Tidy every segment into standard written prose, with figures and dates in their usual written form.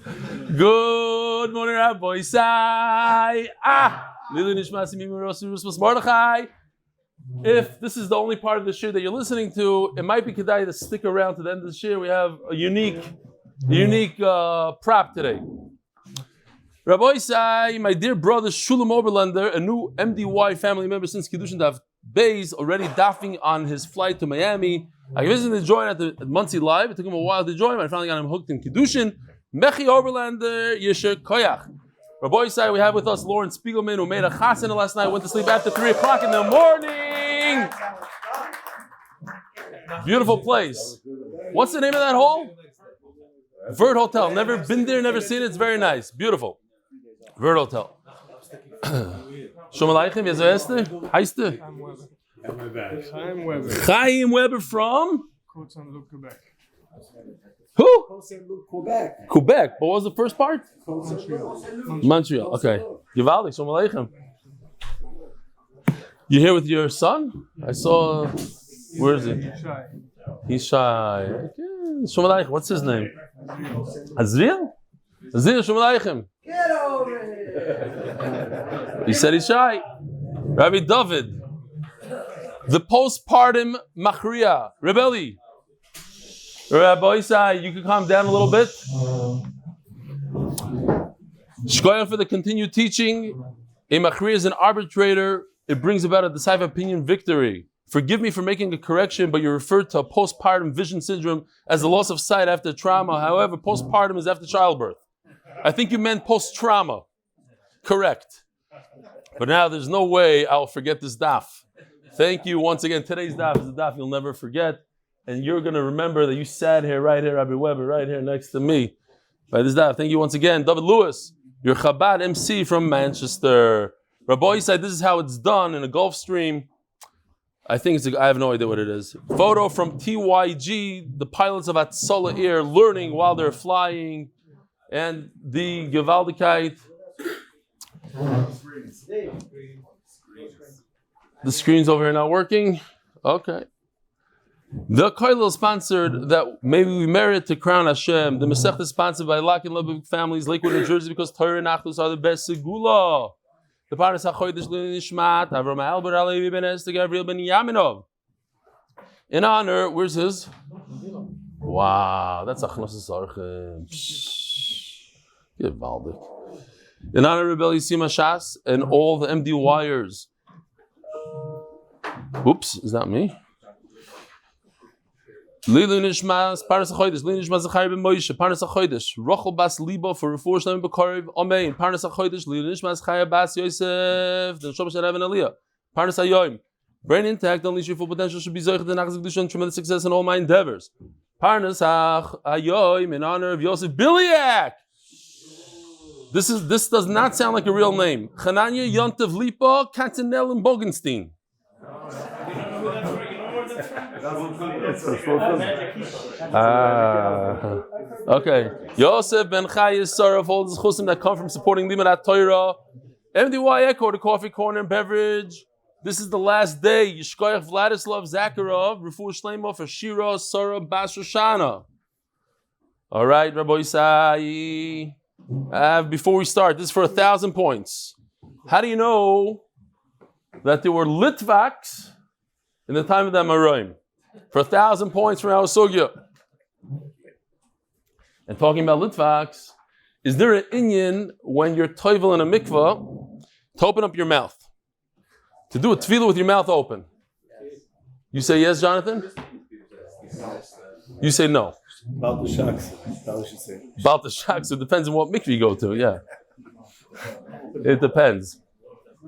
Good morning, Rabbi Isai. Leilui Nishmat Mordechai. If this is the only part of the shir that you're listening to, it might be kedai to stick around to the end of the shir. We have a unique prop today. Rabbi Isai, my dear brother Shulam Oberlander, a new MDY family member since Kiddushin Daf Beis, already daffing on his flight to Miami. I visited to join at Muncie Live. It took him a while to join, but I finally got him hooked in Kiddushin. Mechi Oberlander, Yesher Koyach. Rabbi Isai, we have with us Lauren Spiegelman, who made a chasana last night, went to sleep after 3 o'clock in the morning. Beautiful place. What's the name of that hall? Vert Hotel. Never been there, never seen it. It's very nice. Beautiful. Vert Hotel. Shalom Aleichem, Ester. Heister? Chaim Weber from? Quebec. Who? Quebec. Quebec. What was the first part? Montreal. Okay. Givaldi, Shalom Aleichem. You here with your son? I saw. Where is he? He's shy. Okay. Shalom Aleichem. What's his name? Azriel? Azriel, Shalom Aleichem. Get over here. He said he's shy. Rabbi David. The postpartum machria. Reb Eli. Rabbi Isai, you can calm down a little bit. Shkoyah for the continued teaching. A machria is an arbitrator. It brings about a decisive opinion victory. Forgive me for making a correction, but you referred to a postpartum vision syndrome as the loss of sight after trauma. However, postpartum is after childbirth. I think you meant post-trauma. Correct. But now there's no way I'll forget this daf. Thank you once again. Today's daf is a daf you'll never forget. And you're going to remember that you sat here, right here, Rabbi Weber, right here next to me. By this daf. Thank you once again. David Lewis, your Chabad MC from Manchester. Rabbi said this is how it's done in a Gulf Stream. I have no idea what it is. Photo from TYG, the pilots of Atzola Air learning while they're flying. And the Gewaldigkeit. The screen's over here not working. Okay. The Koilel sponsored that maybe we merit to crown Hashem. The Masechta is sponsored by Lakewood Lebovic families, Lakewood NJ, because torah and achdus are the best segula. The parents HaChodesh Nishmat, Avraham Albert Levi Ester Gavriel Beniyaminov. In honor, where's his? Wow, that's achdus Zarchim. In honor of Reb Eli HaShas and all the MD wires. Oops, is that me? Leilui Nishmat, Parnas HaChodesh, Leilui Nishmat Zechraya ben Moshe, Parnas HaChodesh, Rochel bas Lipa for Refuah Shelemah b'Kariv, Amen. Parnas HaChodesh, Leilui Nishmat Zechraya bas Yosef, the Shomash Rav Eli. Parnas HaYom, brain intact, unleash your full potential, should be zocha the achdus Kiddushin, tremendous success in all my endeavors. Parnas HaYom, in honor of Yosef Biliak. This does not sound like a real name. Chananya Yontav Lipa, Kantzenellenbogenstien. Okay. Yosef ben Chayis Saraf holds chusim that come from supporting Lipa torah. MDY Echo, the coffee corner and beverage. This is the last day. Yishkoyach Vladislav Zakharov, Refuah Shelemah for Shira Sarah Bas Roshana. All right, Rabbi Isai. Before we start, this is for 1,000 points. How do you know that there were Litvaks in the time of the Amoraim? For 1,000 points from our sugya. And talking about Litvaks, is there an inyan when you're toivel in a mikvah to open up your mouth? To do a tefillah with your mouth open? You say yes, Jonathan? You say no. About the shaks. About the shaks. It depends on what mikvah you go to, yeah. It depends.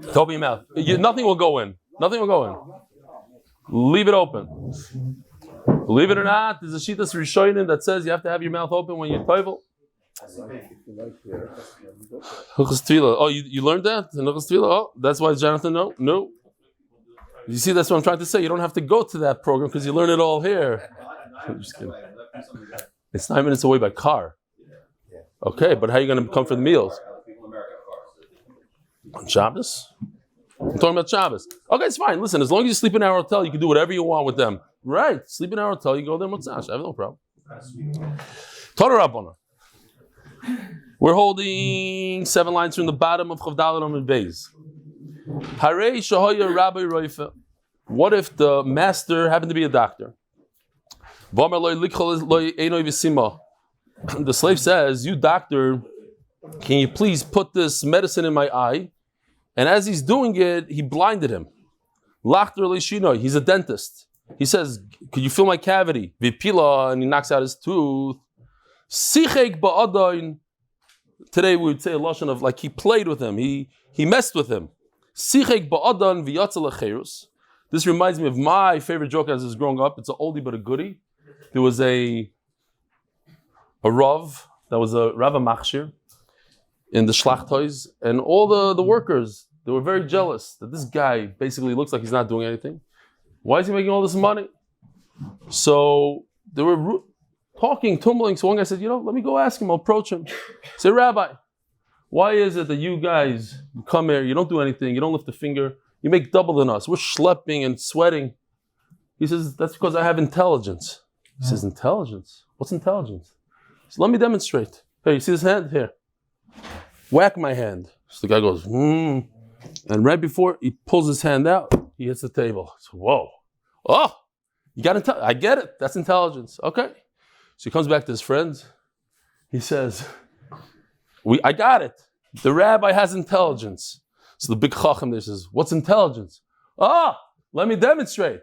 To open your mouth. Nothing will go in. Nothing will go in. Leave it open. Believe it or not, there's a Shitas Rishonim that says you have to have your mouth open when you're toivel. Oh, you learned that? Oh, that's why Jonathan, no. You see, that's what I'm trying to say. You don't have to go to that program because you learn it all here. I'm just kidding. It's 9 minutes away by car. Okay, but how are you going to come for the meals? On Shabbos? I'm talking about Shabbos. Okay, it's fine. Listen, as long as you sleep in our hotel, you can do whatever you want with them. Right. Sleep in our hotel, you go there, Motzash. I have no problem. Torah Rabbana. We're holding 7 lines from the bottom of Chavdal Amud Beis. Harei shahoya Rabbi Roifa. What if the master happened to be a doctor? The slave says, "You doctor, can you please put this medicine in my eye?" And as he's doing it, he blinded him. He's a dentist. He says, "Could you fill my cavity?" Vipila, and he knocks out his tooth. Today we would say a lashon of like he played with him. He messed with him. This reminds me of my favorite joke as I was growing up. It's an oldie but a goodie. There was a Rav that was a Rav Machshir in the Shlachtois, and all the workers, they were very jealous that this guy basically looks like he's not doing anything. Why is he making all this money? So they were talking, tumbling. So one guy said, let me go ask him. I'll approach him. Say, Rabbi, why is it that you guys come here, you don't do anything, you don't lift a finger, you make double than us. We're schlepping and sweating. He says, that's because I have intelligence. He says, intelligence? What's intelligence? He says, let me demonstrate. Hey, you see this hand? Here. Whack my hand. So the guy goes, And right before he pulls his hand out, he hits the table. So, whoa. Oh, you got I get it. That's intelligence. Okay. So he comes back to his friends. He says, I got it. The rabbi has intelligence. So the big chacham there says, what's intelligence? Let me demonstrate.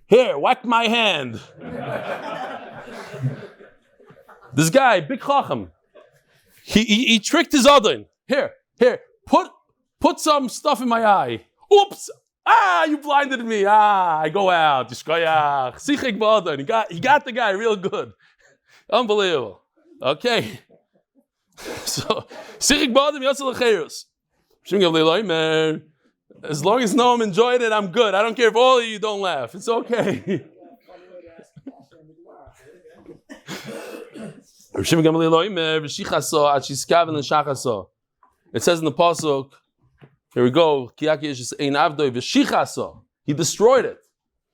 Here, whack my hand. This guy, big chacham, he tricked his adon. Here, put some stuff in my eye. Oops! You blinded me. I go out. He got the guy real good. Unbelievable. Okay. So, as long as Noam enjoyed it, I'm good. I don't care if all of you don't laugh. It's okay. It says in the pasuk, here we go. He destroyed it.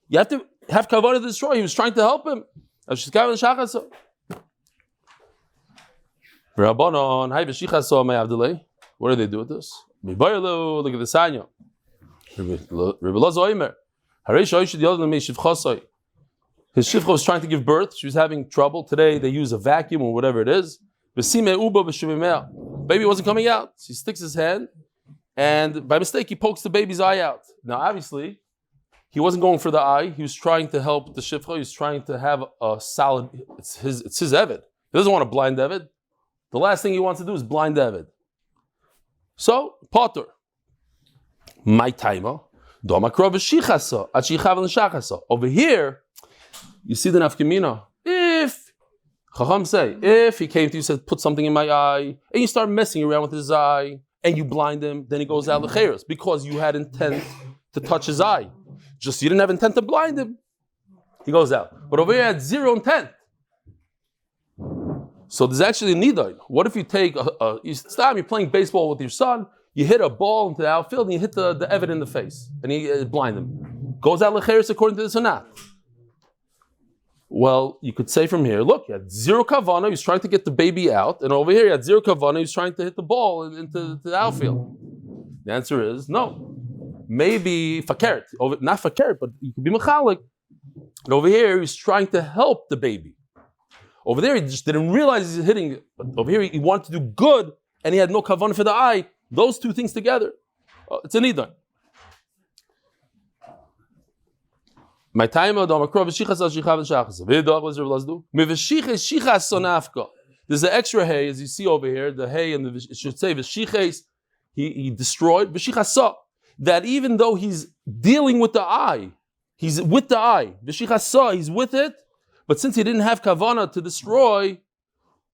You have to have kavanah to destroy. He was trying to help him. What do they do with this? Look at the Sanya. His shifcha was trying to give birth. She was having trouble. Today they use a vacuum or whatever it is. Baby wasn't coming out. So he sticks his hand, and by mistake he pokes the baby's eye out. Now obviously, he wasn't going for the eye. He was trying to help the shifcha. He was trying to have a solid. It's his Eved. He doesn't want to blind Eved. The last thing he wants to do is blind Eved. So Potter, my timer. Over here, you see the nafkamina. If Chacham say, if he came to you and said, put something in my eye, and you start messing around with his eye, and you blind him, then he goes out l'cheres because you had intent to touch his eye. Just you didn't have intent to blind him. He goes out. But over here, had zero intent. So there's actually a nidain. What if you take you're playing baseball with your son, you hit a ball into the outfield, and you hit the Eved in the face, and he blind him. Goes out l'cheres according to the Sunnah. Well, you could say from here, look, he had zero kavanah, he was trying to get the baby out, and over here he had zero kavanah, he was trying to hit the ball into the outfield. The answer is no. Maybe fakert, not fakert, but you could be mechalik. And over here he was trying to help the baby. Over there he just didn't realize he's hitting it. But over here he wanted to do good, and he had no kavanah for the eye. Those two things together, it's a nidan. My time there's an extra hay, as you see over here, the hay, and it should say he destroyed that even though he's dealing with the eye, he's with the eye, he's with it, but since he didn't have kavanah to destroy,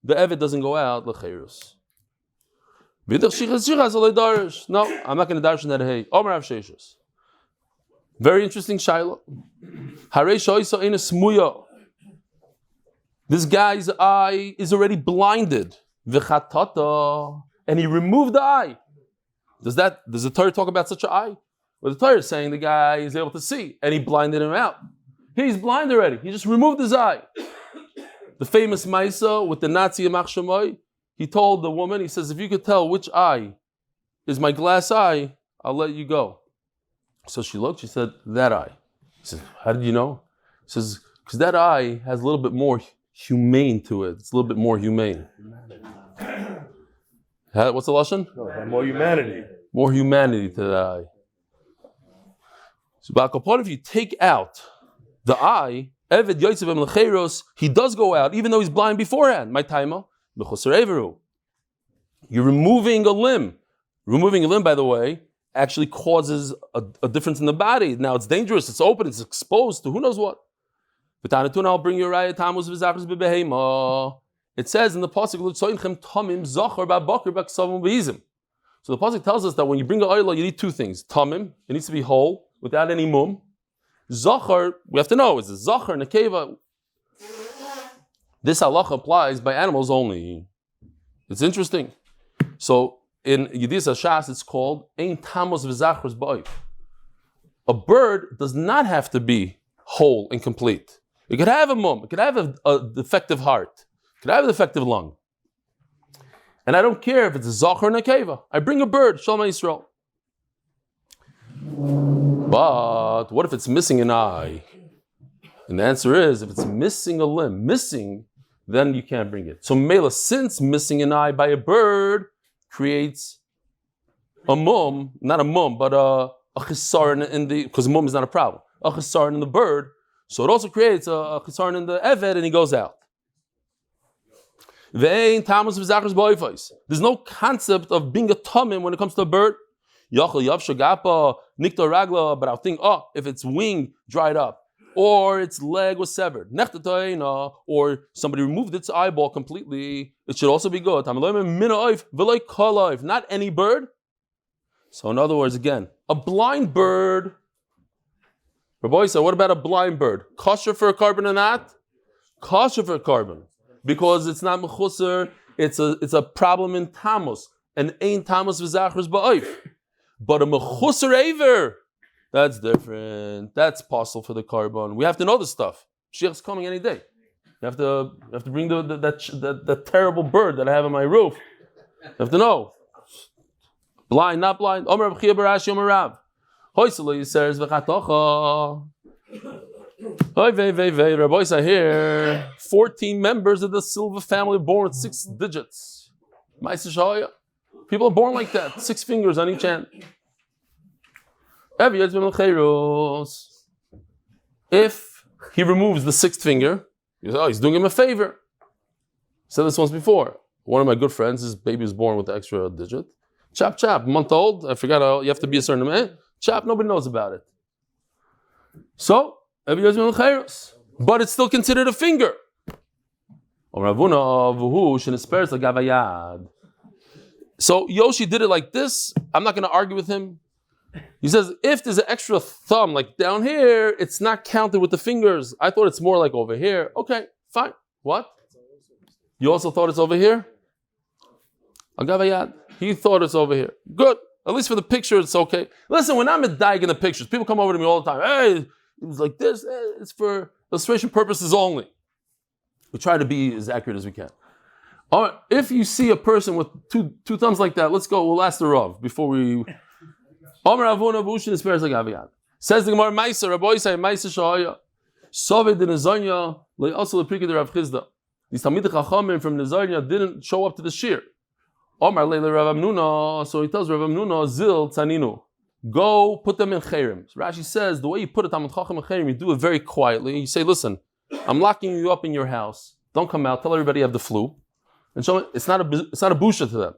the Eved doesn't go out. No, I'm not going to darshan that hay. Very interesting shaila. This guy's eye is already blinded. And he removed the eye. Does the Torah talk about such an eye? Well, the Torah is saying the guy is able to see, and he blinded him out. He's blind already. He just removed his eye. The famous Maisa with the Nazi Yamach Shemoy, he told the woman, he says, if you could tell which eye is my glass eye, I'll let you go. So she looked, she said, that eye. He said, how did you know? He says, because that eye has a little bit more humane to it. It's a little bit more humane. What's the lashon? No, more humanity. More humanity to that eye. So, if you take out the eye, Eved Yosef Lecheros, he does go out, even though he's blind beforehand. My taima, you're removing a limb. Removing a limb, by the way, actually causes a difference in the body. Now it's dangerous, it's open, it's exposed to who knows what. I'll bring you a tamus v'zachros b'beheima. It says in the pasuk, so the pasuk tells us that when you bring the oil, you need two things. Tamim, it needs to be whole, without any mum. Zachar, we have to know, is it Zachar, Nekeva? This halacha applies by animals only. It's interesting. So in Yidis HaShas, it's called Ein Tamos V'Zachros Ba'oif. A bird does not have to be whole and complete. It could have a mum, it could have a defective heart, it could have a defective lung. And I don't care if it's a Zachar or Nekeva. I bring a bird, Shelemah Yisrael. But what if it's missing an eye? And the answer is, if it's missing a limb, then you can't bring it. So Mela, since missing an eye by a bird creates a mum, not a mum, but a chisaron in the, because mum is not a problem, a chisaron in the bird. So it also creates a chisaron in the eved, and he goes out. There's no concept of being a tamim when it comes to a bird. But I'll think, if its wing dried up, or its leg was severed, or somebody removed its eyeball completely, it should also be good. Not any bird. So in other words, again, a blind bird. Rabbi said, what about a blind bird? Kosher for a carbon or not? Kosher for a carbon. Because it's not mechusar, it's a problem in tamus. And ain't tamus v'zachros ba'oif. But a mechusar aver, that's different. That's possible for the carbon. We have to know this stuff. Shiach's coming any day. You have to bring that terrible bird that I have on my roof. You have to know. Blind, not blind. Omer Rav Chia Barashi Omer Rav. Hoyselo Yisers v'chatocha. Oy vey vey vey. Rabbi Isa here. 14 members of the Silva family born with 6 digits. Ma'aseh Shaya. People are born like that. 6 fingers on each hand. If he removes the 6th finger, he's doing him a favor. I said this once before. One of my good friends, his baby was born with the extra digit. Chop, chop, month old. I forgot you have to be a certain amount. Chop, nobody knows about it. So, but it's still considered a finger. So Yoshi did it like this. I'm not going to argue with him. He says, if there's an extra thumb, like down here, it's not counted with the fingers. I thought it's more like over here. Okay, fine. What? You also thought it's over here? Agavayad. He thought it's over here. Good. At least for the picture, it's okay. Listen, when I'm digging the pictures, people come over to me all the time. Hey, it was like this. It's for illustration purposes only. We try to be as accurate as we can. All right, if you see a person with two thumbs like that, let's go. We'll ask the Rav before we. Says the Gemara, Meiser, Rabbi say Meiser Shahaya. Soved the Nezanya, also the Prikid Rav Chizda. These Talmidei Chachamim from Nezanya didn't show up to the shir. Omar Leila Rav Amnuna, so he tells Rav Amnuna, Zil Tzaninu, go put them in Chayrim. So Rashi says the way you put a Talmid Chacham in Chayrim, you do it very quietly. You say, listen, I'm locking you up in your house. Don't come out. Tell everybody you have the flu. And show it, it's not a busha to them,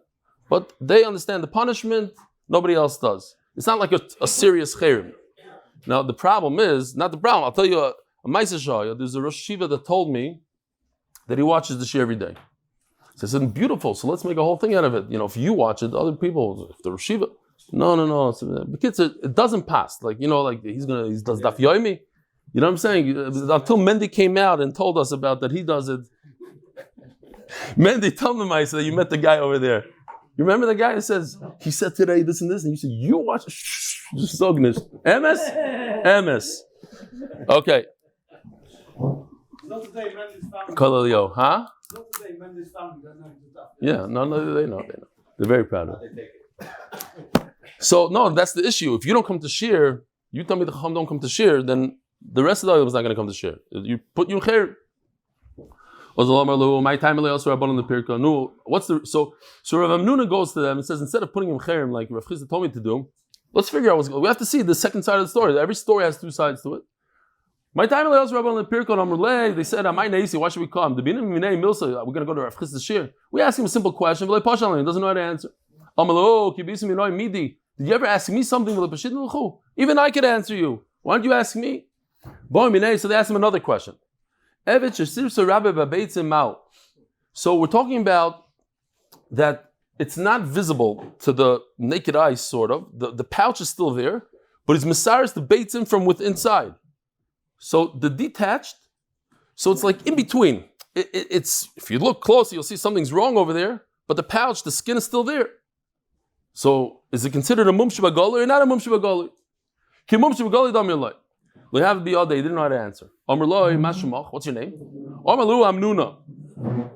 but they understand the punishment. Nobody else does. It's not like a serious chayrim. Now the problem is not the problem. I'll tell you a ma'aseh shaya. There's a Rosh Shiva that told me that he watches the shir every day. He says, "It's beautiful. So let's make a whole thing out of it. You know, if you watch it, other people, if the Rosh Shiva, no. The kids, it doesn't pass. Like he does Daf Yomi. You know what I'm saying? Until Mendy came out and told us about that, he does it. Mendy, tell me, Ma'aseh, that you met the guy over there. You remember the guy who says, he said today this and this, and you said, you watch, just so gnish. MS. Okay. Huh? Yeah, no, they know. They're very proud of it. So, no, that's the issue. If you don't come to shir, you tell me the Chacham don't come to shir, then the rest of the others is not going to come to shir. You put you in khair. My time also Rabban the Pirka. No, what's the so Rav Amnuna goes to them and says, instead of putting him khairim like Rav Chizda told me to do, let's figure out we have to see the second side of the story. Every story has two sides to it. My time also Rabban the Pirka and Amrulay, they said, Amay Naisi, why should we come? The Beniyaminov Milsa, we're going to go to Rav Chizda shir. We ask him a simple question, but he doesn't know how to answer. Did you ever ask me something? Even I could answer you. Why don't you ask me? So they asked him another question. So we're talking about that it's not visible to the naked eye, sort of. The pouch is still there, but it's Messiah's the beitzim from within inside. So the detached, so it's like in between. It's if you look close, you'll see something's wrong over there, but the pouch, the skin is still there. So is it considered a mum shebagoli or not a mum shebagoli? Ki mum shebagoli damirlai. We have the other. He didn't know how to answer. Amrloi mashumach. What's your name? Amalu Amnuna.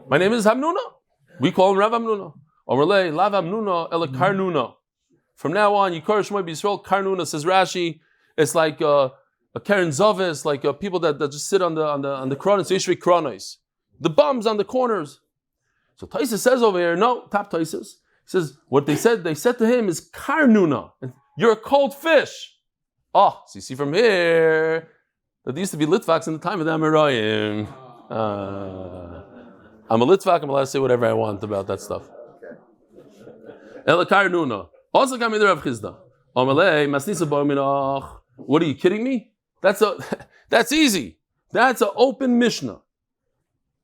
My name is Hamnuna. We call him Rav Amnuna. Amrloi Lav Amnuna Ela Karnuna. From now on, Yikar Shmoy B'Yisrael Karnuna, says Rashi. It's like a Karen Zavis, like people that just sit on the kronos, Yishvi kronos. The bums on the corners. So Taisus says over here, no, top Taisus. He says, what they said to him is Karnuna. You're a cold fish. Oh, so you see from here that there used to be Litvaks in the time of the Amoraim. I'm a Litvak, I'm allowed to say whatever I want about that stuff. Ela Karnuna. Also got me the Rav Chizda. What are you kidding me? That's easy. That's an open Mishnah.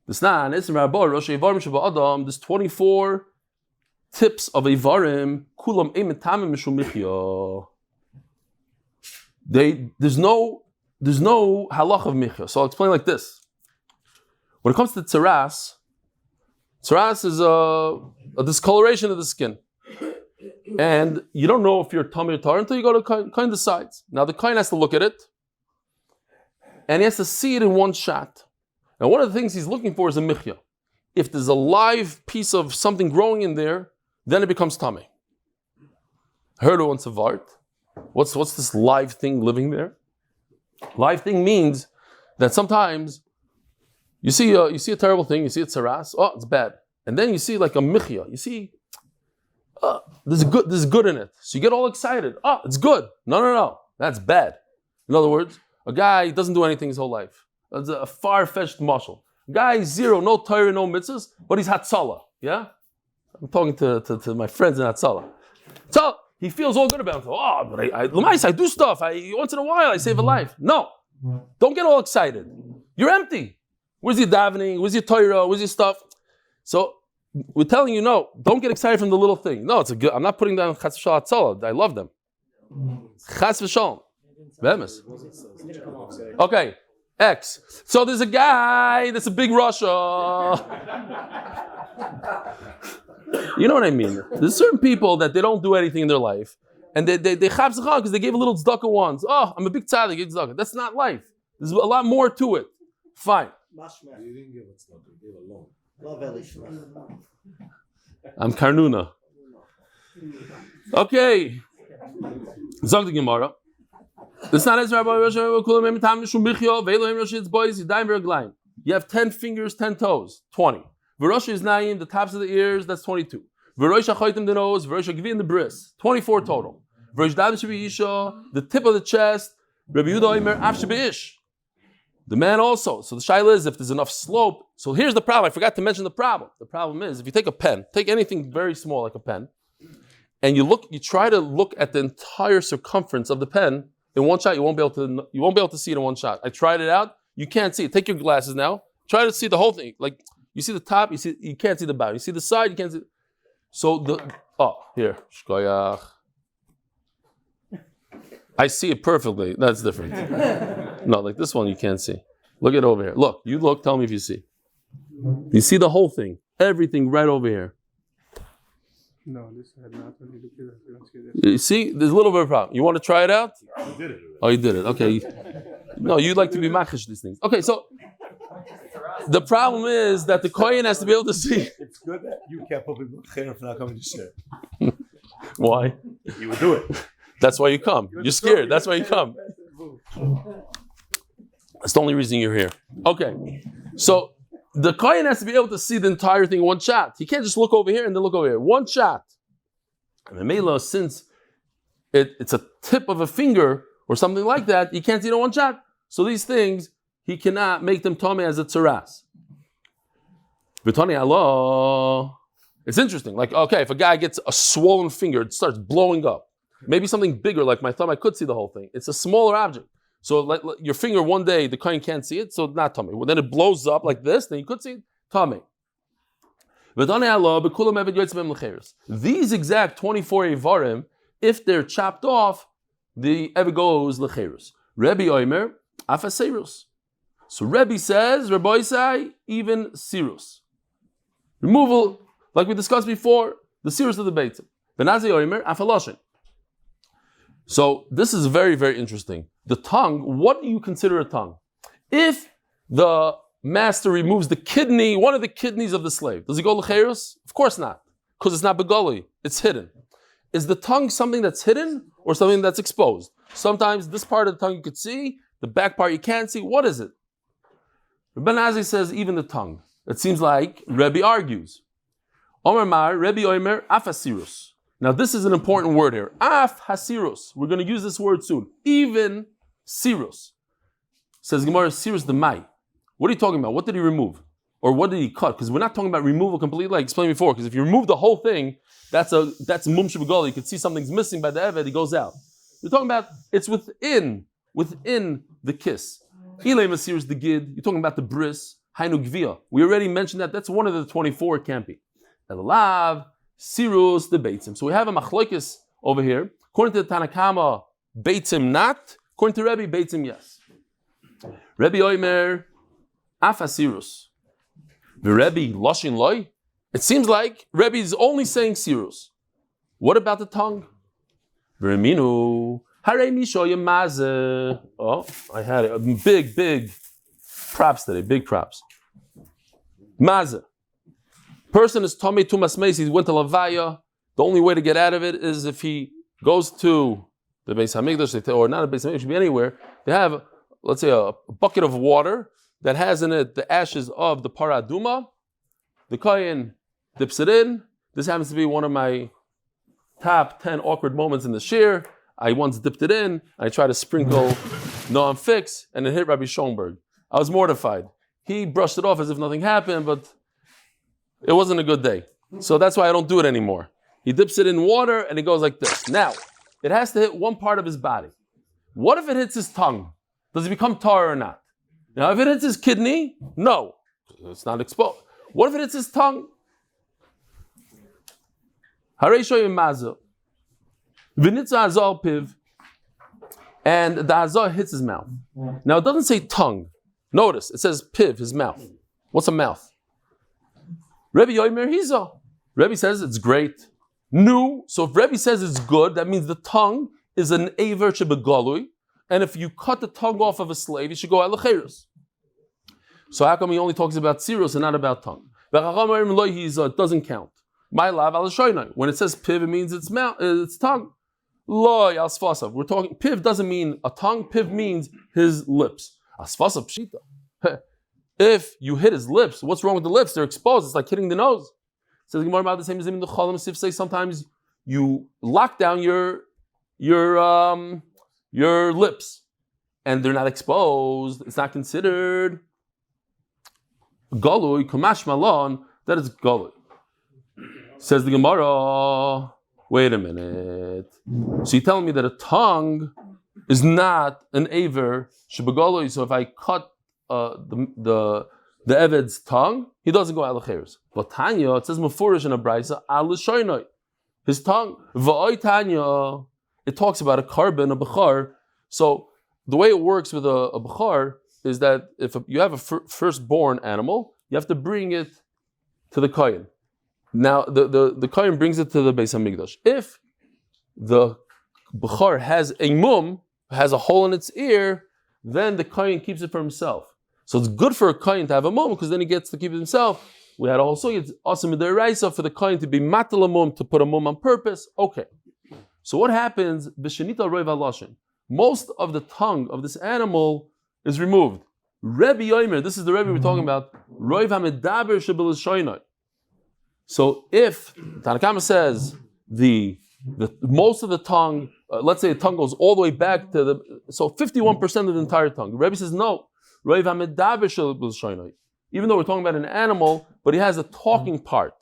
There's 24 tips of Ivarim. Kulam emetamim mishum michya. There's no halach of michya. So I'll explain like this. When it comes to tzaras is a discoloration of the skin. And you don't know if you're tummy or tar until you go to Kain decides. Now the Kain has to look at it, and he has to see it in one shot. Now one of the things he's looking for is a michya. If there's a live piece of something growing in there, then it becomes tummy. I heard it once of art. What's this live thing living there? Live thing means that sometimes you see a terrible thing, you see a tzaras, oh, it's bad. And then you see like a michya, you see there's good in it. So you get all excited. Oh, it's good. No. That's bad. In other words, a guy doesn't do anything his whole life. That's a far-fetched mashal. Guy zero, no torah, no mitzvahs, but he's hatzala. Yeah? I'm talking to my friends in hatzala. So he feels all good about himself. Oh, but I do stuff. Once in a while I save a life. No. Don't get all excited. You're empty. Where's your davening? Where's your torah? Where's your stuff? So we're telling you, no, don't get excited from the little thing. No, it's a good. I'm not putting down chas v'shalom hatzala. I love them. Chas v'shalom. Bemis. Okay, X. So there's a guy that's a big Russia. You know what I mean? There's certain people that they don't do anything in their life, and they chab zechah because they gave a little tzedakah once. Oh, I'm a big tzaddik, give tzedakah. That's not life. There's a lot more to it. Fine. You didn't give it tzedakah. You gave a loan. I'm Karnuna. Okay. Zog the Gemara. You have 10 fingers, 10 toes, 20. V'rosh is nayim, the tops of the ears, that's 22. V'rosh ha'choitim, the nose, v'rosh ha'gvin, the bris, 24 total. V'rosh dav shebe'isha, the tip of the chest, Rebbe Yehuda Omer, af shebe'ish. The man also. So the shaila is if there's enough slope. So here's the problem. I forgot to mention the problem. The problem is if you take a pen, take anything very small like a pen, and you try to look at the entire circumference of the pen in one shot. You won't be able to see it in one shot. I tried it out. You can't see it. Take your glasses now. Try to see the whole thing. Like you see the top. You can't see the bottom. You see the side. You can't see. So here. Shkoyach. I see it perfectly. That's different. No, like this one you can't see. Look at over here. Look, tell me if you see. You see the whole thing. Everything right over here. No, this had not. You see, there's a little bit of a problem. You want to try it out? You did it. Oh, you did it. Okay. No, you like to be machish these things. Okay, so The problem is that the kohen has to be able to see. It's good that you can't put people in for not coming to share. Why? You would do it. That's why you come. You're scared. That's why you come. That's the only reason you're here. Okay. So the kohen has to be able to see the entire thing in one shot. He can't just look over here and then look over here. One shot. And the Mela, since it's a tip of a finger or something like that, he can't see it in one shot. So these things, he cannot make them tummy as a tzaras. V'tani Allah. It's interesting. Like, okay, if a guy gets a swollen finger, it starts blowing up. Maybe something bigger like my thumb, I could see the whole thing. It's a smaller object. So like your finger one day, the kohen can't see it, so not tummy. Well, then it blows up like this, then you could see it, tummy. These exact 24 Evarim, if they're chopped off, the Eved goes lecherus. Rebbe Omer, afaserus. So Rebbe says, Rabbi Isai, even sirus. Removal, like we discussed before, the sirus of the beitzim. Benazi Omer, afaloshin. So this is very, very interesting. The tongue, what do you consider a tongue? If the master removes the kidney, one of the kidneys of the slave, does he go lecherus? Of course not, because it's not begoli, it's hidden. Is the tongue something that's hidden or something that's exposed? Sometimes this part of the tongue you could see, the back part you can't see. What is it? Rabbi Nazi says even the tongue. It seems like Rebbe argues. Omer Mar, Rebbe Omer, afasirus. Now this is an important word here. Af hasirus. We're going to use this word soon. Even sirus. Says Gemara, sirus the mai. What are you talking about? What did he remove? Or what did he cut? Because we're not talking about removal completely, like I explained before. Because if you remove the whole thing, that's mum shebegoli. You can see something's missing by the eved, he goes out. We're talking about it's within the kiss. Eli Masir the gid. You're talking about the bris. Hainu gvia. We already mentioned that. That's one of the 24. It can't be. Elav sirus the beitzim. So we have a machlokes over here. According to the Tanakama, beitzim not. According to Rebbe, beitzim yes. Rebbe Omer afasirus. The Rebbe loshin loy. It seems like Rebbe is only saying sirus. What about the tongue? Vereminu. Hare mishoyim maze. Oh, I had it. Big props today. Big props. Maze. Person is Tomei Tumas Meis. He went to Lavaya. The only way to get out of it is if he goes to the Beis Hamikdash, or not a Beis Hamikdash, it should be anywhere. They have, let's say, a bucket of water that has in it the ashes of the paraduma. The kohen dips it in. This happens to be one of my top 10 awkward moments in the shir. I once dipped it in. I tried to sprinkle Noam Fix, and it hit Rabbi Schoenberg. I was mortified. He brushed it off as if nothing happened, but it wasn't a good day. So that's why I don't do it anymore. He dips it in water, and it goes like this. Now, it has to hit one part of his body. What if it hits his tongue? Does he become tar or not? Now, if it hits his kidney, no. It's not exposed. What if it hits his tongue? And the azah hits his mouth. Now it doesn't say tongue. Notice, it says piv, his mouth. What's a mouth? Rebbe Yomer Hiza. Rebbe says it's great. No. So if Rebbe says it's good, that means the tongue is an aver shebegolui. And if you cut the tongue off of a slave, you should go alacherus. So how come he only talks about sirus and not about tongue? It doesn't count. My lav al shoynai. When it says piv, it means it's mouth, it's tongue. Loy al sfasav. We're talking piv doesn't mean a tongue. Piv means his lips. Asfasav pshita. If you hit his lips, what's wrong with the lips? They're exposed. It's like hitting the nose. Says Gemara about the same as in the Cholim Sif say sometimes you lock down your lips and they're not exposed. It's not considered galui kumash malon. That is galui. Says the Gemara. Wait a minute. So you're telling me that a tongue is not an aver shebegalui. So if I cut the Eved's tongue, he doesn't go alacheres. But Tanya, it says mufurish in a braysa al shoynoi. His tongue va'oy Tanya. It talks about a carbon, a bechar. So the way it works with a bechar is that if you have a firstborn animal, you have to bring it to the kohen. Now the kohen brings it to the Beis Hamikdash. If the bechar has a mum, has a hole in its ear, then the kohen keeps it for himself. So it's good for a kohen to have a mum because then he gets to keep it himself. We had also it's awesome in the Raisa for the kohen to be matal a mum, to put a mum on purpose. Okay. So what happens? B'shenita roiv halashin. Most of the tongue of this animal is removed. Rebbe Yomer, this is the Rebbe we're talking about. Roiv hamedaber shebil shoynoi. So if Tanakama says the most of the tongue, let's say the tongue goes all the way back to the 51% of the entire tongue. The Rebbe says no. Roiv hamedaber shebil shoynoi. Even though we're talking about an animal, but he has a talking part.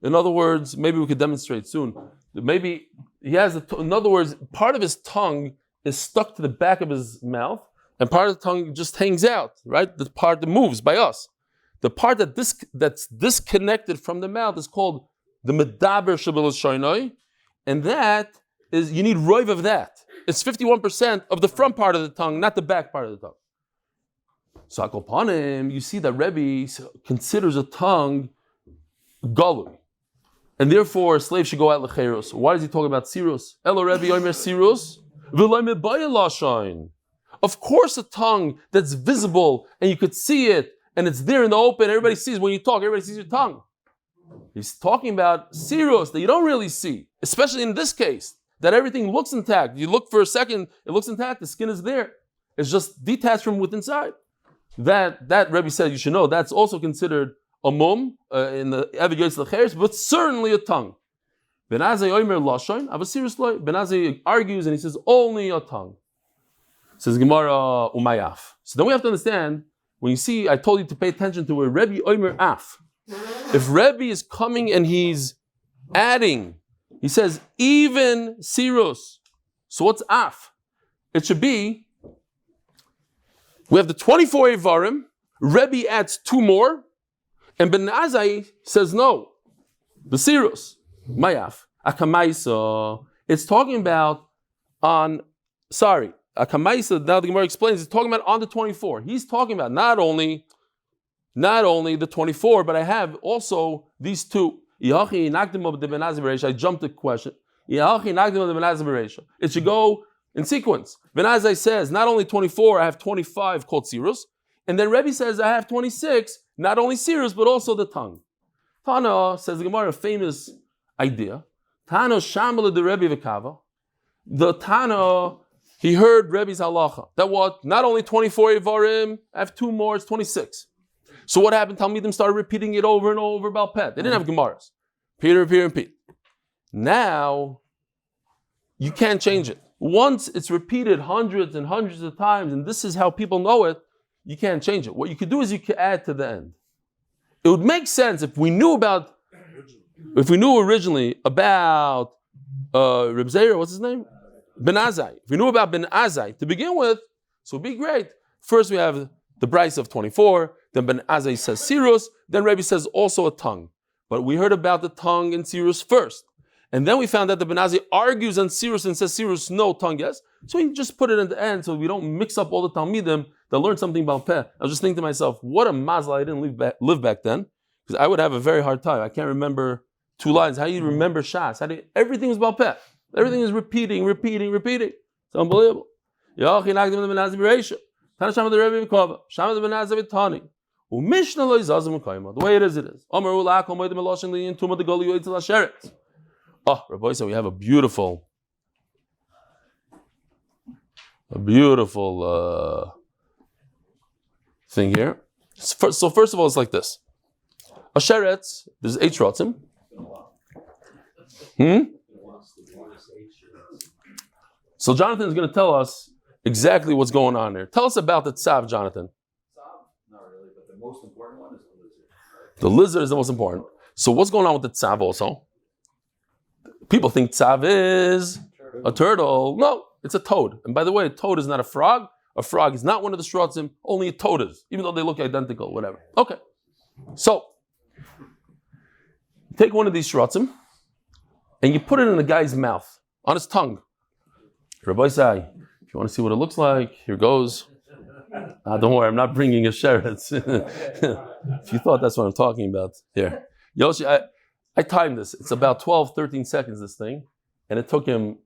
In other words, maybe we could demonstrate soon. Maybe he has in other words, part of his tongue is stuck to the back of his mouth, and part of the tongue just hangs out, right? The part that moves by us. The part that's disconnected from the mouth is called the medaber shebil shoynoi, and that is, you need roiv of that. It's 51% of the front part of the tongue, not the back part of the tongue. So Akopanim, you see that Rebbe considers a tongue galui. And therefore, a slave should go out lecheros. Why does he talk about sirus? Elo Rebbe Yomer sirus, v'lo mebaya lashain. Of course, a tongue that's visible and you could see it and it's there in the open. Everybody sees when you talk. Everybody sees your tongue. He's talking about sirus that you don't really see, especially in this case that everything looks intact. You look for a second, it looks intact. The skin is there. It's just detached from within inside. That Rebbe said you should know. That's also considered a mum in the Eved Yosef Lecheres, but certainly a tongue. Ben Azai Omer Lashon, Avasirus Loi. Ben Azai argues and he says only a tongue. Says Gemara Umayaf. So then we have to understand, when you see, I told you to pay attention to where Rebbe Omer Af. If Rebbe is coming and he's adding, he says even Sirus. So what's Af? It should be, we have the 24 Evarim, Rebbe adds 2 more, and Ben Azai says no. The Sirus, Mayaf, Akamaisa. It's talking about Akamaisa, now the Gemara explains, it's talking about on the 24. He's talking about not only the 24, but I have also these 2. I jumped the question. It should go in sequence. Ben Azai says, not only 24, I have 25 called Sirus. And then Rebbe says, I have 26, not only Sirus, but also the tongue. Tana, says the Gemara, a famous idea. Tana Shamala de Rebbe Vekava. The Tana, he heard Rebbe's halacha. That what? Not only 24 Evarim, I have 2 more, it's 26. So what happened? Talmidim started repeating it over and over about Pet. They didn't have Gemaras. Repeat. Now, you can't change it. Once it's repeated hundreds and hundreds of times, and this is how people know it, you can't change it. What you could do is you could add to the end. It would make sense if we knew originally about Reb Zera, what's his name? Ben Azai. If we knew about Ben Azai to begin with, so it'd be great. First we have the Bryce of 24, then Ben Azai says Sirus, then Rebbe says also a tongue. But we heard about the tongue and Sirus first. And then we found out that Ben Azai argues on Sirus and says Sirus no, tongue yes. So we just put it at the end so we don't mix up all the Talmidim that learn something about Peh. I was just thinking to myself, what a mazal I didn't live back then, because I would have a very hard time. I can't remember 2 lines. How do you remember Shas? Everything was about Peh. Everything is repeating. It's unbelievable. The way it is. Oh, Rabbi, so we have a beautiful thing here. So first of all, it's like this. A sheretz, there's 8 shrotzim. So Jonathan is going to tell us exactly what's going on there. Tell us about the tzav, Jonathan. Tzav? Not really, but the most important one is the lizard. The lizard is the most important. So what's going on with the tzav also? People think tzav is a turtle. No, it's a toad. And by the way, a toad is not a frog. A frog is not one of the shrotzim. Only a toad is, even though they look identical, whatever. Okay. So, take one of these shrotzim and you put it in the guy's mouth, on his tongue. Rabbi Sai, if you want to see what it looks like, here goes. Don't worry, I'm not bringing a sheretz. If you thought that's what I'm talking about. Here. Yoshi, I timed this. It's about 12, 13 seconds, this thing. And it took him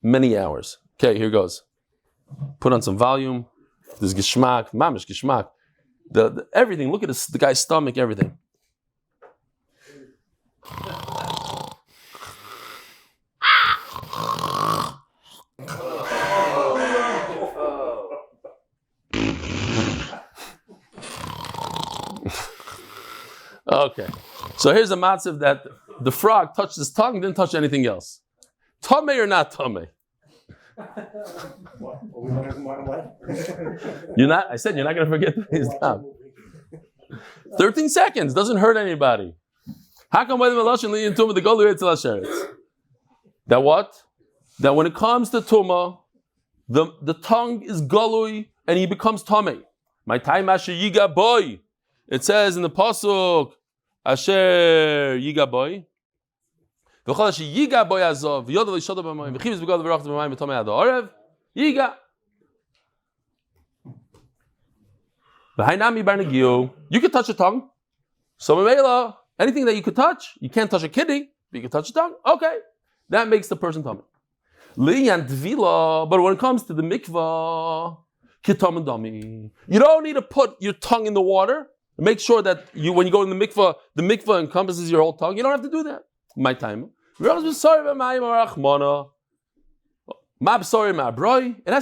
many hours. Okay, here goes. Put on some volume. There's geshmak, mamish geshmak. The everything. Look at the guy's stomach. Everything. Okay, so here's a matzav that the frog touched his tongue, didn't touch anything else. Tameh or not tameh? You're not. I said you're not going to forget his time. 13 seconds doesn't hurt anybody. How come that what? That when it comes to tuma, the tongue is galui and he becomes tameh. My time asher yiga boy. It says in the pasuk asher yiga boy. V'chol asher yiga boy azov v'yodel yishoda b'mayim v'chivus b'god v'rachta b'mayim v'tomei ad ha'orev yiga. V'hainami bar negiu. You can touch a tongue. So memela, anything that you could touch, you can't touch a kidney, but you can touch a tongue. Okay, that makes the person tummy. Liyan tvila, but when it comes to the mikvah, kitam and dami, you don't need to put your tongue in the water. Make sure that when you go in the mikvah encompasses your whole tongue. You don't have to do that. My time. It has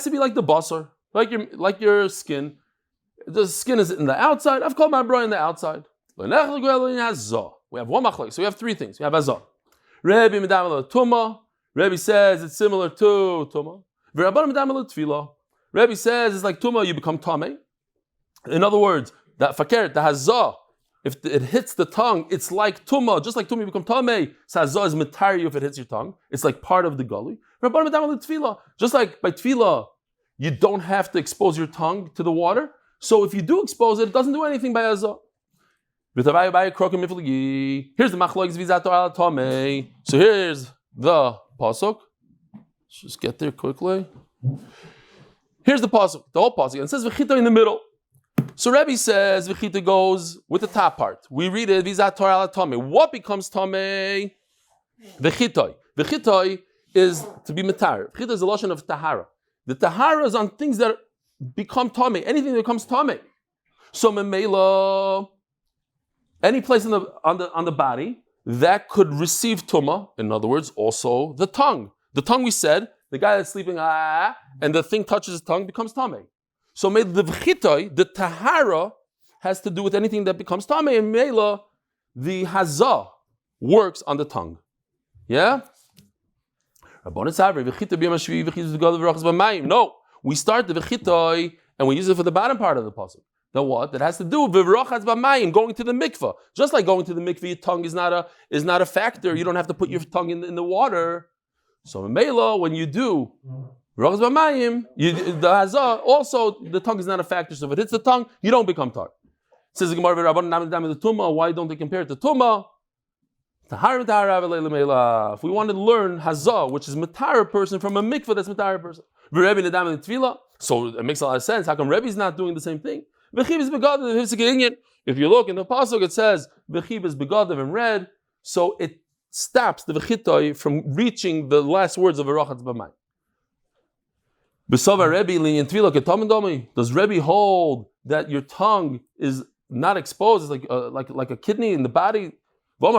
to be like the basar, like your skin. The skin is in the outside. I've called my bro in the outside. We have one machlok, so we have three things. We have azah. Rebbe medamel tuma. Rebbe says it's similar to tuma. V'rabban medamel tefillah. Rebbe says it's like tuma, you become tameh. In other words, that fakir, the hazah, if it hits the tongue, it's like tuma. Just like tuma, you become tameh. So hazah is matari if it hits your tongue. It's like part of the gully. V'rabban medamel tefillah. Just like by tefillah, you don't have to expose your tongue to the water. So if you do expose it, it doesn't do anything by hazah. Here's the machlokes vizato ala tameh. So here's the pasuk. Let's just get there quickly. Here's the pasuk, the whole pasuk. It says v'chita in the middle. So Rebbe says v'chita goes with the top part. We read it vizato ala tameh. What becomes tameh? V'chitoi. V'chitoi is to be matar. V'chita is the lashon of tahara. The tahara is on things that become tameh. Anything that becomes tameh. So memela. Any place on the body that could receive tuma, in other words, also the tongue. The tongue, we said, the guy that's sleeping, and the thing touches his tongue, becomes tameh. So the v'chitoi, the tahara, has to do with anything that becomes tameh, and mela, the hazah, works on the tongue. Yeah? No, we start the v'chitoi, and we use it for the bottom part of the pasuk. The what? That has to do with v'rochatz b'mayim, going to the mikvah. Just like going to the mikvah, your tongue is not a factor. You don't have to put your tongue in the water. So in Mela, when you do v'rochatz b'mayim, the hazah, also the tongue is not a factor. So if it hits the tongue, you don't become tar. Says the Gemara, why don't they compare it to tuma? If we wanted to learn hazah, which is matara person, from a mikvah that's matara person, so it makes a lot of sense. How come Rebbe's not doing the same thing? If you look in the pasuk, it says v'chib is begadav in red, so it stops the v'chitoi from reaching the last words of v'rochatz b'mayim. Does Rebbe hold that your tongue is not exposed? It's like a kidney in the body. Rebbe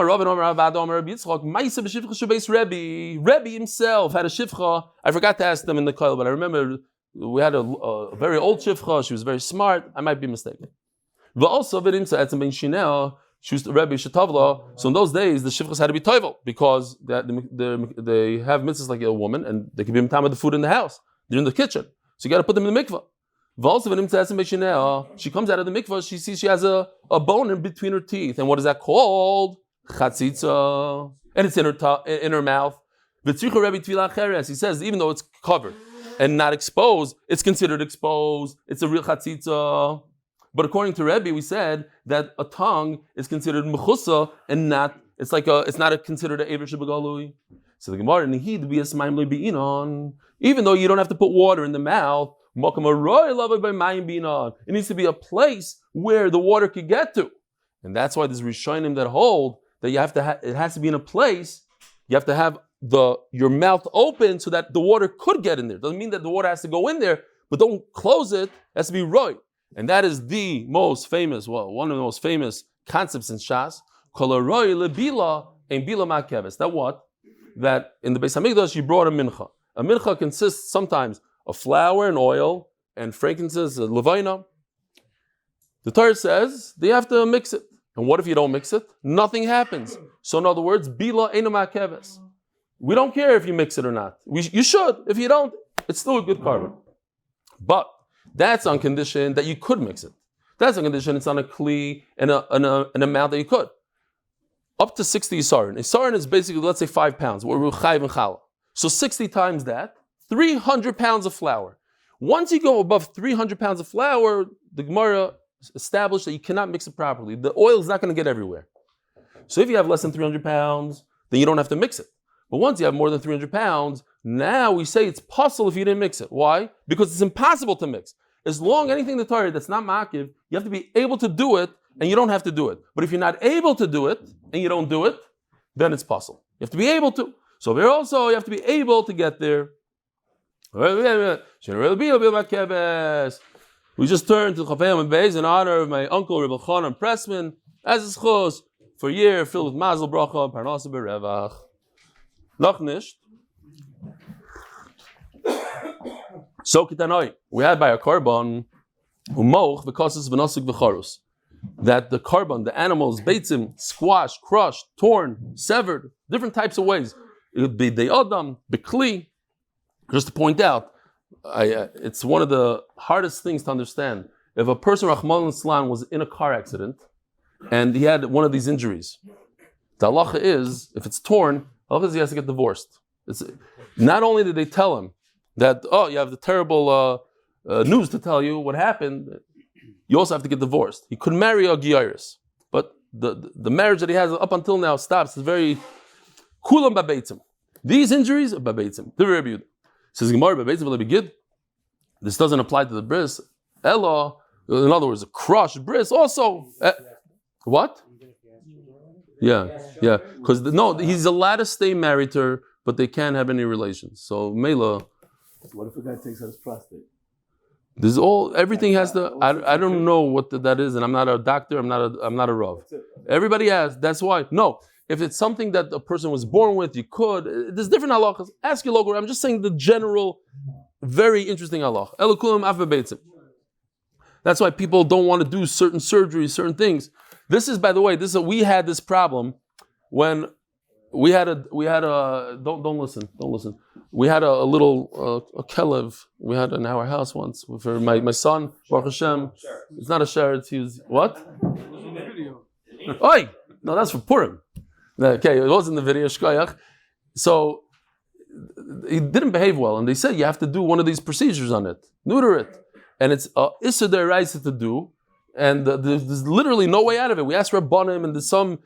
himself had a shifcha. I forgot to ask them in the koil, but I remember we had a very old shifcha. She was very smart. I might be mistaken. Also, she was Rebbe Shetavla. So in those days, the shifchas had to be toivel because they have mitzvahs like a woman, and they can be mitam of the food in the house. They're in the kitchen, so you got to put them in the mikvah. She comes out of the mikvah. She sees she has a bone in between her teeth, and what is that called? Chatzitza, and it's in her mouth. He says even though it's covered and not exposed, it's considered exposed. It's a real chatzitza. But according to Rebbe, we said that a tongue is considered mechusa and not. It's not considered an aver shebegalui. So the Gemara nihid b'yasmayim lebi'inon. Even though you don't have to put water in the mouth, it needs to be a place where the water could get to, and that's why there's Rishonim that hold that you have to. It has to be in a place. You have to have your mouth open so that the water could get in there. Doesn't mean that the water has to go in there, but don't close it. It has to be right. And that is the most famous, one of the most famous concepts in Shas. That what? That in the Beis Hamikdash you brought a mincha. A mincha consists sometimes of flour and oil and frankincense, levina. The Torah says they have to mix it. And what if you don't mix it? Nothing happens. So in other words, bila eino ma'keves. We don't care if you mix it or not. You should. If you don't, it's still a good carbon. But that's on condition that you could mix it. That's on condition it's on a kli and an amount that you could. Up to 60 isarin. Isarin is basically, let's say, 5 pounds. We're chayv and challah. So 60 times that, 300 pounds of flour. Once you go above 300 pounds of flour, the Gemara established that you cannot mix it properly. The oil is not going to get everywhere. So if you have less than 300 pounds, then you don't have to mix it. But once you have more than 300 pounds, now we say it's possible if you didn't mix it. Why? Because it's impossible to mix. As long as anything in the Torah that's not makiv, you have to be able to do it, and you don't have to do it. But if you're not able to do it, and you don't do it, then it's possible. You have to be able to. So there also, you have to be able to get there. We just turned to Amud Beis in honor of my uncle Reb Elchanan Pressman, as is chos, for a year filled with mazel bracha, parnasa berevach. Noch nicht. So kitanoi, we had by a korban umoch v'kosas v'nosik v'charus, that the korban, the animals, beitzim, squashed, crushed, torn, severed, different types of ways. It would be de'odam, bekli. Just to point out, it's one of the hardest things to understand. If a person, Rahman al-Islam, was in a car accident and he had one of these injuries, the halacha is, if it's torn, halacha is he has to get divorced. Not only did they tell him that, you have the terrible news to tell you what happened, you also have to get divorced. He could marry a Giyaris, but the marriage that he has up until now stops. It's very kulam babeitzim. These injuries are babeitzim. They're very beautiful. Says Gemara, this doesn't apply to the bris. Ella, in other words, a crushed bris also. What? Yeah. Because he's allowed to stay married to her, but they can't have any relations. So Mela. What if a guy takes out his prostate? This everything has to. I don't know what that is, and I'm not a doctor. I'm not a Rav. Everybody has. That's why. No. If it's something that a person was born with, you could. There's different halachas. Ask your local. I'm just saying the general, very interesting halach. Elokulim afbeitzim. That's why people don't want to do certain surgeries, certain things. This is, by the way, we had this problem when we had a. Don't listen. We had a little a kelev. We had in our house once for my son. Baruch Hashem. It's not a sheret. He was what? Oi! No, that's for Purim. Okay, it was in the video, shkoyach. So he didn't behave well, and they said you have to do one of these procedures on it, neuter it, and it's issa deraisa to do, and there's literally no way out of it. We asked Rabbanim, and there's some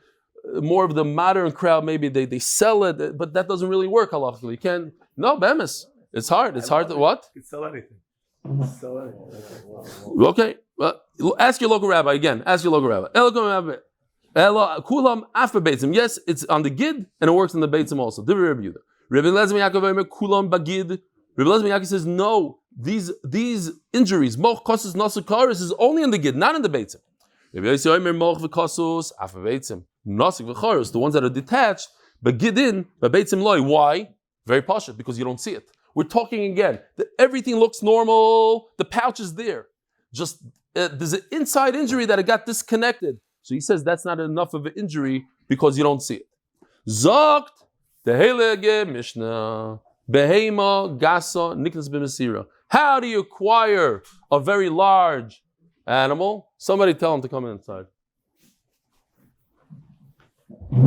more of the modern crowd, maybe they sell it, but that doesn't really work halachically. You can't. No, bemis. It's hard. It's hard to what? You can sell anything. Okay, well, ask your local rabbi again. Ask your local rabbi. Kulam after beitzim. Yes, it's on the gid and it works on the beitzim also. Reb Elchanan kulam bagid. Reb Elchanan says no. These injuries, moch kosus nasikaris, is only in the gid, not in the beitzim. Reb Elchanan moch v'kosus after beitzim. Nasik v'charis, the ones that are detached, bagidin, beitzim loy. Why? Very posh, because you don't see it. We're talking again that everything looks normal. The pouch is there. Just there's an inside injury that it got disconnected. So he says that's not enough of an injury because you don't see it. Zogt the Heilige Mishnah Behema Gasa Niknas B'Mesira. How do you acquire a very large animal? Somebody tell him to come inside.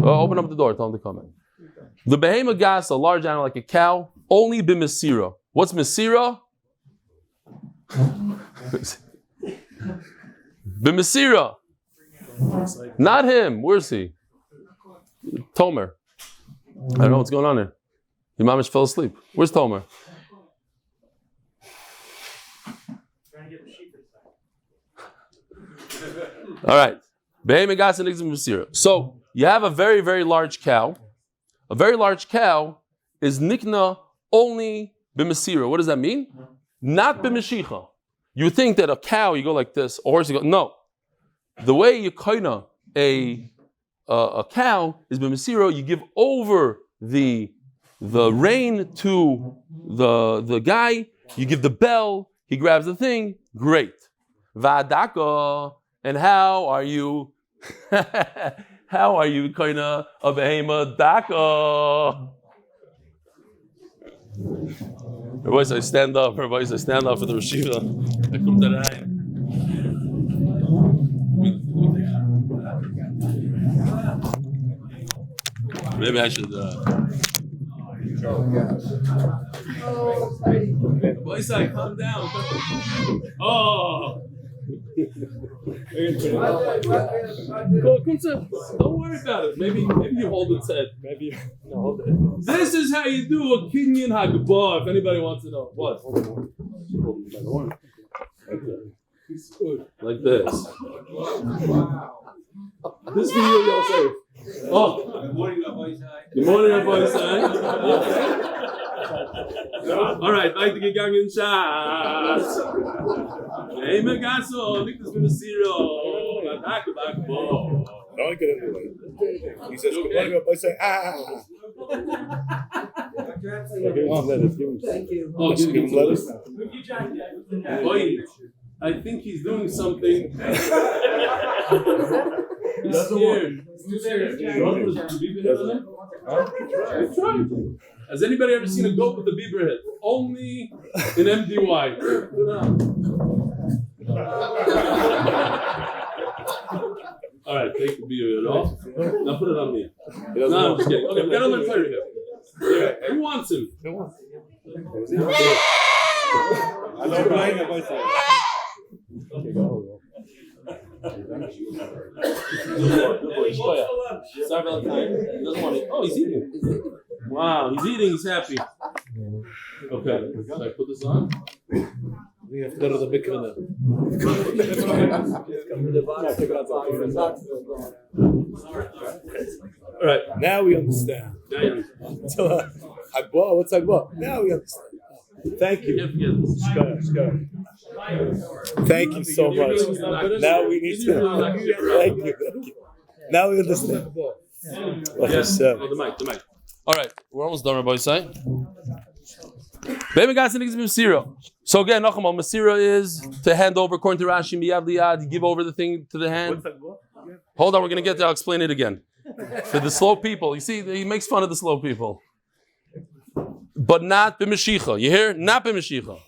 Open up the door. Tell him to come in. The Behema Gasa, a large animal like a cow, only B'Mesira. What's Mesira? B'Mesira. Not him. Where's he? Tomer. I don't know what's going on here. Your mamish fell asleep. Where's Tomer? All right. So you have a very, very large cow. A very large cow is nikna only b'mesira. What does that mean? Not b'meshicha. You would think that a cow, you go like this, a horse, you go, no. The way you koina a cow is b'mesiro, you give over the rein to the guy, you give the bell, he grabs the thing, great. Va'adaka, and how are you koina a behema daka? Everybody say stand up. Everybody say stand up for the Rashiva. Maybe I should. Everybody say calm down. Oh. Don't worry about it. Maybe you hold its head. Maybe hold it. This is how you do a Kinyan Hagbah. If anybody wants to know what. Like this. This for you, Yosef. Oh. Good morning, Rabbi Isai. Good morning, Rabbi Isai. All right, like to get going in Shas. Hey, Megaso, Nicholas Beniyaminov. Don't get into it. He says, good morning, Rabbi Isai. Thank you. Oh, give him lettuce. Wait, I think he's doing something. He's scared. Has anybody ever seen a goat with a beaver head? Only in MDY. All right, take the beaver head off. Now put it on me. No, I'm just kidding. Okay, we got another player here. Who wants him? I don't blame him. Sorry about the time. He doesn't want it. Oh, he's eating. Wow, he's eating. He's happy. Okay, so I put this on. We have to go to the mikveh now. All right, Now we understand. Hagbah, what's Hagbah? Now we understand. Thank you. Thank you so much. Now we need to. Thank you. Now we understand. Yes. Oh, the mic. All right, we're almost done, Rabbi Isai. So again, Nachama, Masira is to hand over, according to Rashi, miyad liyad, give over the thing to the hand. Hold on, we're going to get there. I'll explain it again. For the slow people, you see, he makes fun of the slow people. But not b'meshicha. You hear? Not b'meshicha.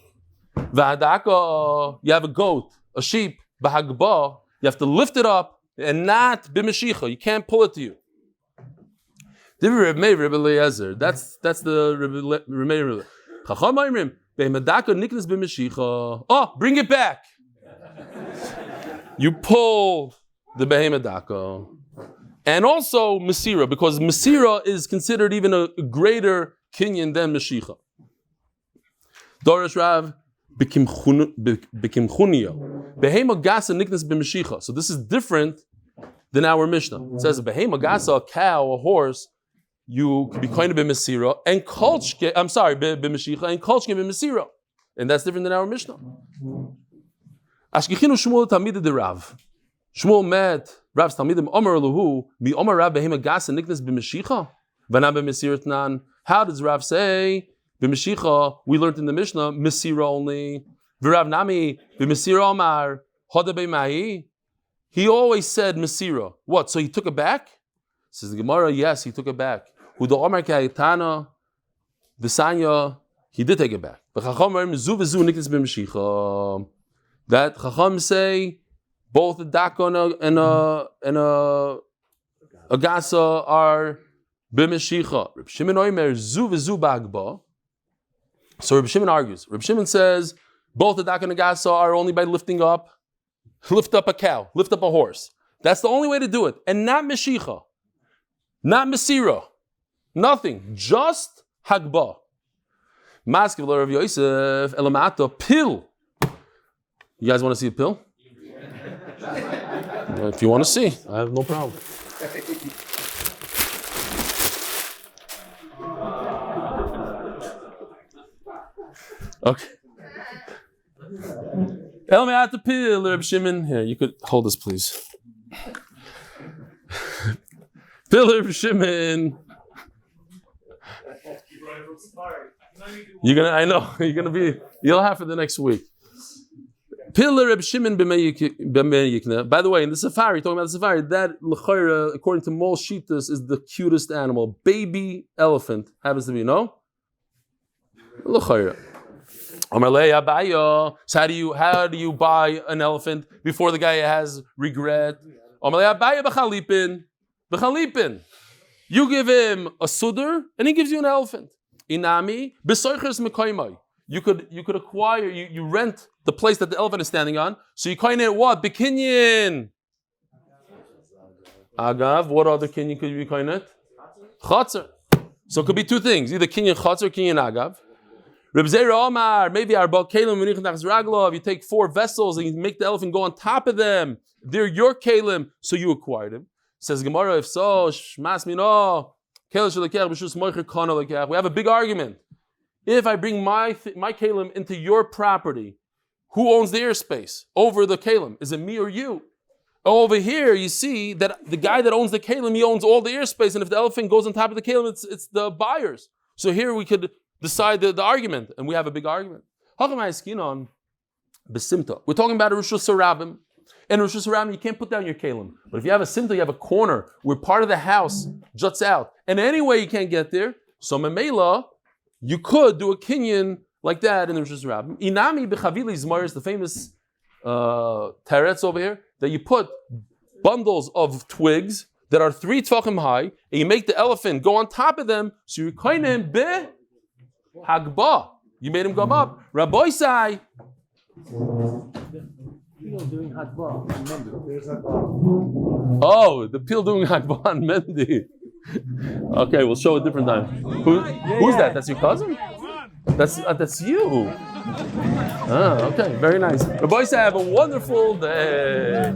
V'hadaka, you have a goat, a sheep, b'hagbah, you have to lift it up, and not b'meshicha. You can't pull it to you. Reb Eliezer. That's the Reb Eliezer. Chacham Ayrim, be'hadaka niknas b'meshicha. Oh, bring it back. You pull the behemedaka. And also Masira, because Masira is considered even a greater kinyan than Mashicha. Dorish Rav B'kimchunia. Behema Gasa Niknas B'Mashicha. So this is different than our Mishnah. It says Behema Gasa, a cow, a horse, you could be kind of B'Masira, and Kolchke, I'm sorry, B'Mashicha, and Kolchke B'Masira. And that's different than our Mishnah. Ashkichinu Shmuel Tamid de Rav. Shmuel met Rav's Talmidim Omer Eluhu mi Omer Rav behema gas and niknas b'Mashicha v'nam b'Mesirat nan. How does Rav say b'Mashicha? We learned in the Mishnah Mesira only. V'Rav Nami b'Mesira Omar Hoda b'Mai. He always said Mesira. What? So he took it back? Says the Gemara. Yes, he took it back. Huda Omer Ka'itana V'Sanya. He did take it back. V'Chacham Zu v'Zu niknas b'Mashicha. That Chacham say. Both the daka and a gasa are b'meshicha. Reb Shimon oimer zu v'zu b'agba. So Reb Shimon argues. Reb Shimon says both the daka and the gasa are only by lifting up. Lift up a cow, lift up a horse. That's the only way to do it, and not meshicha, not mesira, nothing, just hagba. Maskiv Rav Yosef elamata pill. You guys want to see a pill? If you want to see, I have no problem. Okay. El me'at pil, Reb Shimon. Here, you could hold this, please. Pil, Reb Shimon. I know, you'll have for the next week. Pil Reb Shimon b'meyikna. By the way, in the safari, talking about the safari, that l'chayra, according to Mol Shitas, is the cutest animal. Baby elephant happens to be, no? L'chayra. So how do you buy an elephant before the guy has regret? You give him a sudar and he gives you an elephant. Inami b'soichers mekoymai. You could acquire, you rent the place that the elephant is standing on. So you coin it what? Bikinyan. Agav, what other kinyan could you coin it? Chatzar. So it could be two things, either kinyan chatzar or kinyan agav. Reb Zera Omar, maybe Arbal Kalim Menichnachs Raglov, you take 4 vessels and you make the elephant go on top of them. They're your Kalim, so you acquired him. Says Gemara, if so, Shmas Mino, we have a big argument. If I bring my Kalim into your property, who owns the airspace over the Kalim? Is it me or you? Over here, you see that the guy that owns the Kalim, he owns all the airspace, and if the elephant goes on top of the Kalim, it's the buyers. So here we could decide the argument, and we have a big argument. We're talking about a Rosh Hashanah. In Rosh Hashanah, you can't put down your kalim. But if you have a simta, you have a corner where part of the house juts out. And anyway, you can't get there. So memela, you could do a kinyan like that in the Rosh Hashanah. Inami b'chavili zmar is the famous teretz over here, that you put bundles of twigs that are 3 tvachim high, and you make the elephant go on top of them, so you kind him be hagba. You made him come up. Rabbi Sai. Doing Hadba on Monday. Oh, the peel doing Hadba on Mendy. Okay, we'll show a different time. Who's that? That's your cousin? That's you. Ah, okay, very nice. Rabbi Say, have a wonderful day.